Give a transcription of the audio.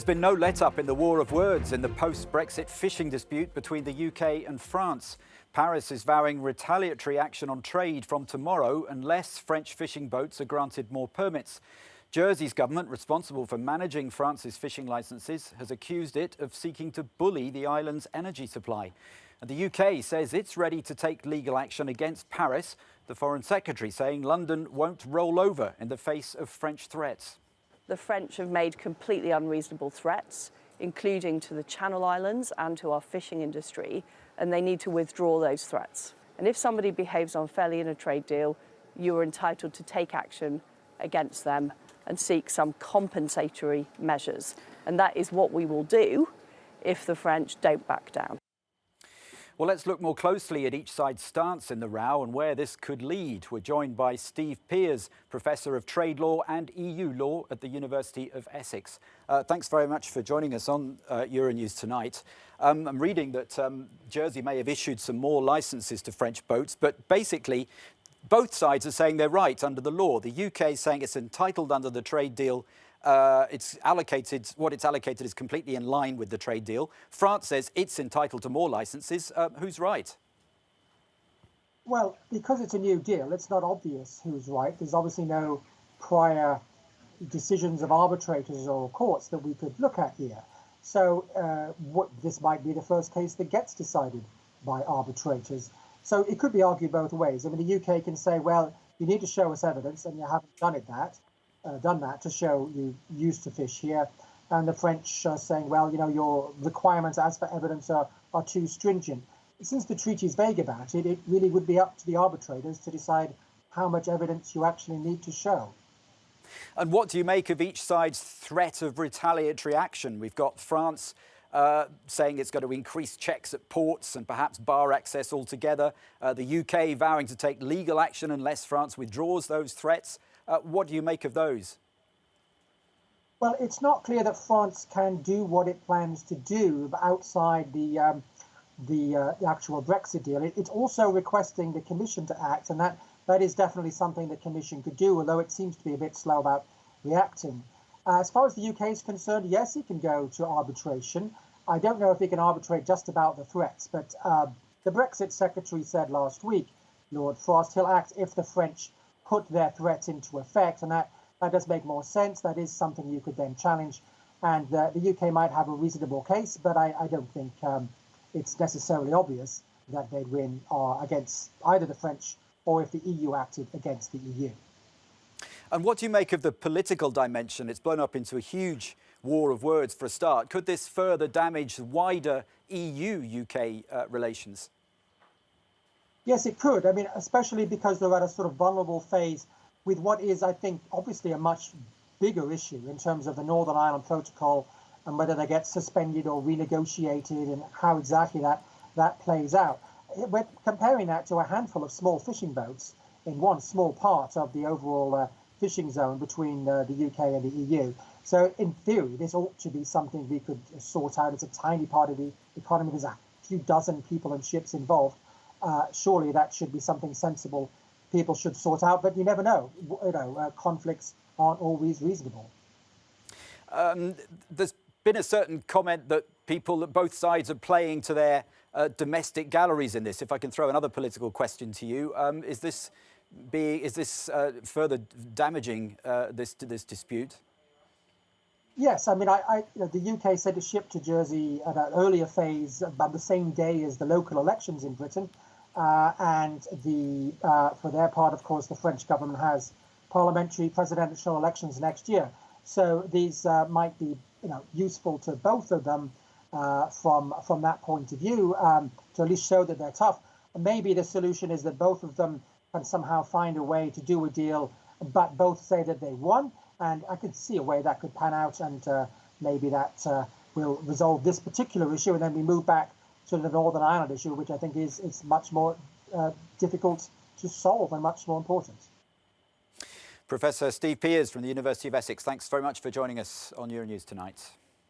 been no let-up in the war of words in the post-Brexit fishing dispute between the UK and France. Paris is vowing retaliatory action on trade from tomorrow unless French fishing boats are granted more permits. Jersey's government, responsible for managing France's fishing licences, has accused it of seeking to bully the island's energy supply. And the UK says it's ready to take legal action against Paris, the Foreign Secretary saying London won't roll over in the face of French threats. The French have made completely unreasonable threats, including to the Channel Islands and to our fishing industry, and they need to withdraw those threats. And if somebody behaves unfairly in a trade deal, you are entitled to take action against them and seek some compensatory measures. And that is what we will do if the French don't back down. Well, let's look more closely at each side's stance in the row and where this could lead. We're joined by Steve Pears, Professor of Trade Law and EU Law at the University of Essex. Thanks very much for joining us on Euronews tonight. I'm reading that Jersey may have issued some more licences to French boats, but basically both sides are saying they're right under the law. The UK saying it's entitled under the trade deal. What it's allocated is completely in line with the trade deal. France says it's entitled to more licences. Who's right? Well, because it's a new deal, it's not obvious who's right. There's obviously no prior decisions of arbitrators or courts that we could look at here. So this might be the first case that gets decided by arbitrators. So it could be argued both ways. I mean, the UK can say, well, you need to show us evidence, and you haven't done that to show you used to fish here. And the French are saying, well, you know, your requirements as for evidence are too stringent. Since the treaty is vague about it, it really would be up to the arbitrators to decide how much evidence you actually need to show. And what do you make of each side's threat of retaliatory action? We've got France saying it's going to increase checks at ports and perhaps bar access altogether. The UK vowing to take legal action unless France withdraws those threats. What do you make of those? Well, it's not clear that France can do what it plans to do outside the actual Brexit deal. It's also requesting the Commission to act, and that is definitely something the Commission could do, although it seems to be a bit slow about reacting. As far as the UK is concerned, yes, it can go to arbitration. I don't know if it can arbitrate just about the threats, but the Brexit Secretary said last week, Lord Frost, he'll act if the French put their threats into effect, and that does make more sense. That is something you could then challenge, and the UK might have a reasonable case, but I don't think it's necessarily obvious that they'd win against either the French or if the EU acted against the EU. And what do you make of the political dimension? It's blown up into a huge war of words for a start. Could this further damage wider EU-UK relations? Yes, it could. I mean, especially because they're at a sort of vulnerable phase with what is, I think, obviously a much bigger issue in terms of the Northern Ireland Protocol and whether they get suspended or renegotiated and how exactly that plays out. We're comparing that to a handful of small fishing boats in one small part of the overall fishing zone between the UK and the EU. So in theory, this ought to be something we could sort out. It's a tiny part of the economy. There's a few dozen people and ships involved. Surely that should be something sensible people should sort out, but you never know. Conflicts aren't always reasonable. There's been a certain comment that both sides are playing to their domestic galleries in this. If I can throw another political question to you, is this further damaging this dispute? Yes, I mean, the UK sent a ship to Jersey at an earlier phase, about the same day as the local elections in Britain. And for their part, of course, the French government has parliamentary presidential elections next year. So these might be, useful to both of them from that point of view, to at least show that they're tough. And maybe the solution is that both of them can somehow find a way to do a deal, but both say that they won. And I could see a way that could pan out, and maybe that will resolve this particular issue, and then we move back to the Northern Ireland issue, which I think is much more difficult to solve and much more important. Professor Steve Pears from the University of Essex, thanks very much for joining us on Euronews tonight.